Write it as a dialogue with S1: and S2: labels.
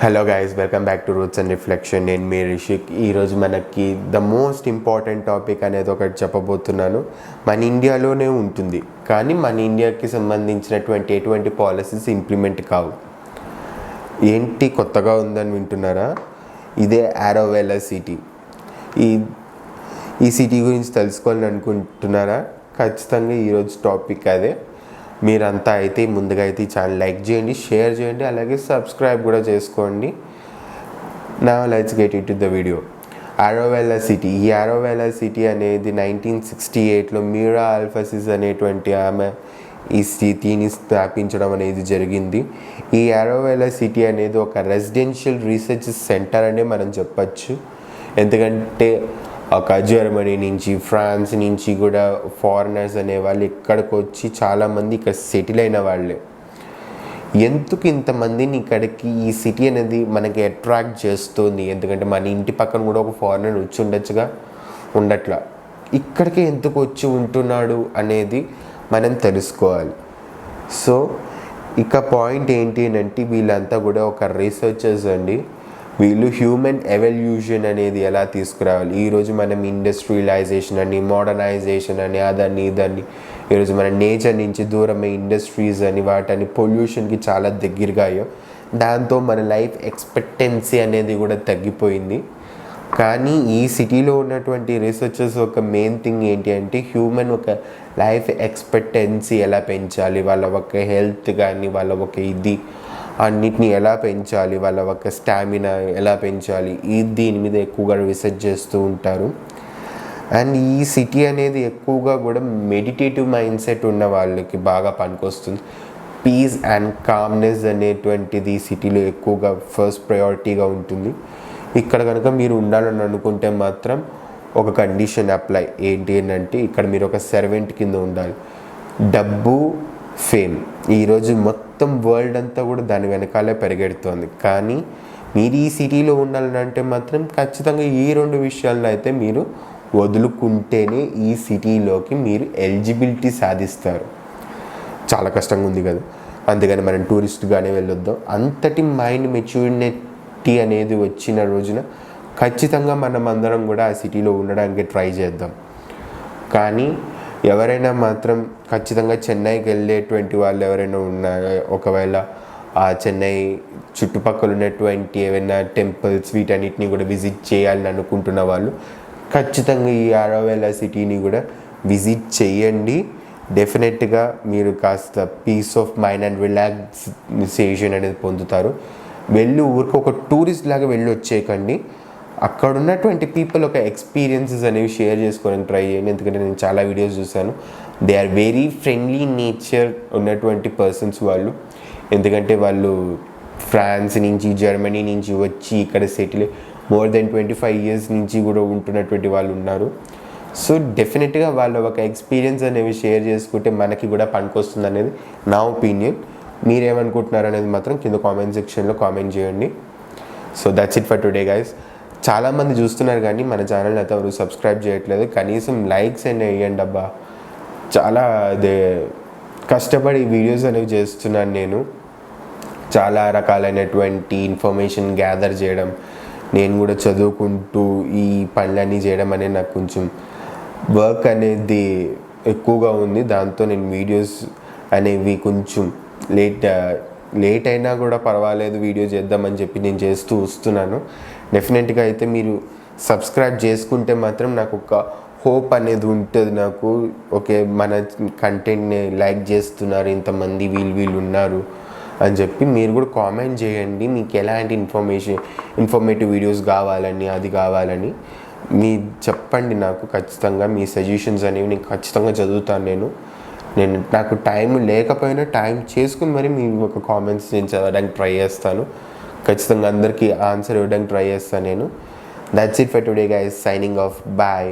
S1: Hello guys, welcome back to roots and reflection. నేను మీ రిషిక్. ఈరోజు మనకి ద మోస్ట్ ఇంపార్టెంట్ టాపిక్ అనేది ఒకటి చెప్పబోతున్నాను. మన ఇండియాలోనే ఉంటుంది, కానీ మన ఇండియాకి సంబంధించినటువంటి ఎటువంటి పాలసీస్ ఇంప్లిమెంట్ కావు. ఏంటి కొత్తగా ఉందని వింటున్నారా? ఇదే ఆరోవెలా సిటీ. ఈ సిటీ గురించి తెలుసుకోవాలని అనుకుంటున్నారా? ఖచ్చితంగా ఈరోజు టాపిక్ అదే. మీరంతా అయితే ముందుగా అయితే ఈ ఛానల్ లైక్ చేయండి, షేర్ చేయండి, అలాగే సబ్స్క్రైబ్ కూడా చేసుకోండి. నా let's get into the video. Auroville city. ఈ ఆరోవెలా సిటీ అనేది 1968లో మీరా అల్ఫసిస్ అనేటువంటి ఆమె ఈ సిటీని స్థాపించడం అనేది జరిగింది. ఈ ఆరోవెలా సిటీ అనేది ఒక రెసిడెన్షియల్ రీసెర్చ్ సెంటర్ అనే మనం చెప్పచ్చు. ఎందుకంటే ఒక జర్మనీ నుంచి, ఫ్రాన్స్ నుంచి కూడా ఫారినర్స్ అనేవాళ్ళు ఇక్కడికి వచ్చి చాలామంది ఇక్కడ సెటిల్ అయిన వాళ్ళే. ఎందుకు ఇంతమందిని ఇక్కడికి ఈ సిటీ అనేది మనకి అట్రాక్ట్ చేస్తుంది? ఎందుకంటే మన ఇంటి పక్కన కూడా ఒక ఫారినర్ వచ్చి ఉండొచ్చుగా, ఉండట్లా. ఇక్కడికి ఎందుకు వచ్చి ఉంటున్నాడు అనేది మనం తెలుసుకోవాలి. సో ఇక పాయింట్ ఏంటి అంటే, వీళ్ళంతా కూడా ఒక రీసెర్చర్స్ అండి. వీళ్ళు హ్యూమన్ ఎవల్యూషన్ అనేది ఎలా తీసుకురావాలి. ఈరోజు మనం ఇండస్ట్రియలైజేషన్ అని, మోడర్నైజేషన్ అని, అదని ఇదని, ఈరోజు మన నేచర్ నుంచి దూరమే ఇండస్ట్రీస్ అని, వాటని పొల్యూషన్కి చాలా దగ్గరగా అయ్యాం. దాంతో మన లైఫ్ ఎక్స్పెక్టెన్సీ అనేది కూడా తగ్గిపోయింది. కానీ ఈ సిటీలో ఉన్నటువంటి రీసెర్చర్స్ ఒక మెయిన్ థింగ్ ఏంటి అంటే, హ్యూమన్ ఒక లైఫ్ ఎక్స్పెక్టెన్సీ ఎలా పెంచాలి, వాళ్ళ ఒక హెల్త్ కానీ, వాళ్ళ ఒక అన్నిటిని ఎలా పెంచాలి, వాళ్ళ ఒక స్టామినా ఎలా పెంచాలి, దీని మీద ఎక్కువగా రీసెర్చ్ చేస్తూ ఉంటారు. అండ్ ఈ సిటీ అనేది ఎక్కువగా కూడా మెడిటేటివ్ మైండ్ సెట్ ఉన్న వాళ్ళకి బాగా పనికొస్తుంది. పీస్ అండ్ కామ్నెస్ అనేటువంటిది ఈ సిటీలో ఎక్కువగా ఫస్ట్ ప్రయారిటీగా ఉంటుంది. ఇక్కడ కనుక మీరు ఉండాలని అనుకుంటే మాత్రం ఒక కండిషన్ అప్లై. ఏంటి అంటే, ఇక్కడ మీరు ఒక సర్వెంట్ కింద ఉండాలి. డబ్బు, ఫేమ్ ఈరోజు మొత్తం వరల్డ్ అంతా కూడా దాని వెనకాలే పరిగెడుతోంది. కానీ మీరు ఈ సిటీలో ఉండాలని అంటే మాత్రం ఖచ్చితంగా ఈ రెండు విషయాలను అయితే మీరు వదులుకుంటేనే ఈ సిటీలోకి మీరు ఎలిజిబిలిటీ సాధిస్తారు. చాలా కష్టంగా ఉంది కదా, అందుకని మనం టూరిస్ట్గానే వెళ్ళొద్దాం. అంతటి మైండ్ మెచ్యూరిటీ అనేది వచ్చిన రోజున ఖచ్చితంగా మనం అందరం కూడా ఆ సిటీలో ఉండడానికి ట్రై చేద్దాం. కానీ ఎవరైనా మాత్రం ఖచ్చితంగా చెన్నైకి వెళ్ళేటువంటి వాళ్ళు ఎవరైనా ఉన్నారో, ఒకవేళ ఆ చెన్నై చుట్టుపక్కల ఉన్నటువంటి ఏవైనా టెంపుల్స్ వీటన్నిటిని కూడా విజిట్ చేయాలని అనుకుంటున్న వాళ్ళు ఖచ్చితంగా ఈ ఆరోవెలా సిటీని కూడా విజిట్ చేయండి. డెఫినెట్గా మీరు కాస్త peace of mind and relaxation అనేది పొందుతారు. ఊరికి ఒక టూరిస్ట్ లాగా వెళ్ళి వచ్చేయకండి. అక్కడ ఉన్నటువంటి పీపుల్ ఒక ఎక్స్పీరియన్సెస్ అనేవి షేర్ చేసుకోవడానికి ట్రై చేయండి. ఎందుకంటే నేను చాలా వీడియోస్ చూశాను. They are very friendly nature ఉన్నటువంటి పర్సన్స్ వాళ్ళు. ఎందుకంటే వాళ్ళు ఫ్రాన్స్ నుంచి, జర్మనీ నుంచి వచ్చి ఇక్కడ సెటిల్ మోర్ దెన్ 25 years నుంచి కూడా ఉంటున్నటువంటి వాళ్ళు ఉన్నారు. సో డెఫినెట్గా వాళ్ళు ఒక ఎక్స్పీరియన్స్ అనేవి షేర్ చేసుకుంటే మనకి కూడా పనికొస్తుంది అనేది నా ఒపీనియన్. మీరేమనుకుంటున్నారు అనేది మాత్రం కింద కామెంట్ సెక్షన్లో కామెంట్ చేయండి. So that's it for today guys. చాలామంది చూస్తున్నారు కానీ మన ఛానల్ని అయితే ఎవరు సబ్స్క్రైబ్ చేయట్లేదు. కనీసం లైక్స్ అనేవి వేయండి అబ్బా. చాలా కష్టపడి వీడియోస్ అనేవి చేస్తున్నాను నేను. చాలా రకాలైనటువంటి ఇన్ఫర్మేషన్ గ్యాదర్ చేయడం, నేను కూడా చదువుకుంటూ ఈ పనులన్నీ చేయడం అనేది నాకు కొంచెం వర్క్ అనేది ఎక్కువగా ఉంది. దాంతో నేను వీడియోస్ అనేవి కొంచెం లేట్ అయినా కూడా పర్వాలేదు వీడియో చేద్దామని చెప్పి నేను చేస్తూ వస్తున్నాను. డెఫినెట్గా అయితే మీరు సబ్స్క్రైబ్ చేసుకుంటే మాత్రం నాకు ఒక హోప్ అనేది ఉంటుంది. నాకు ఓకే, మన కంటెంట్ని లైక్ చేస్తున్నారు ఇంతమంది, వీళ్ళు ఉన్నారు అని చెప్పి మీరు కూడా కామెంట్ చేయండి. మీకు ఎలాంటి ఇన్ఫర్మేటివ్ వీడియోస్ కావాలని, అది కావాలని చెప్పండి నాకు. ఖచ్చితంగా మీ సజెషన్స్ అనేవి నేను ఖచ్చితంగా చదువుతాను. నాకు టైం లేకపోయినా టైం చేసుకుని మరి మీ ఒక కామెంట్స్ నేను చదవడానికి ట్రై చేస్తాను. ఖచ్చితంగా అందరికీ ఆన్సర్ ఇవ్వడానికి ట్రై చేస్తాను నేను. That's it for today guys. Signing off. Bye.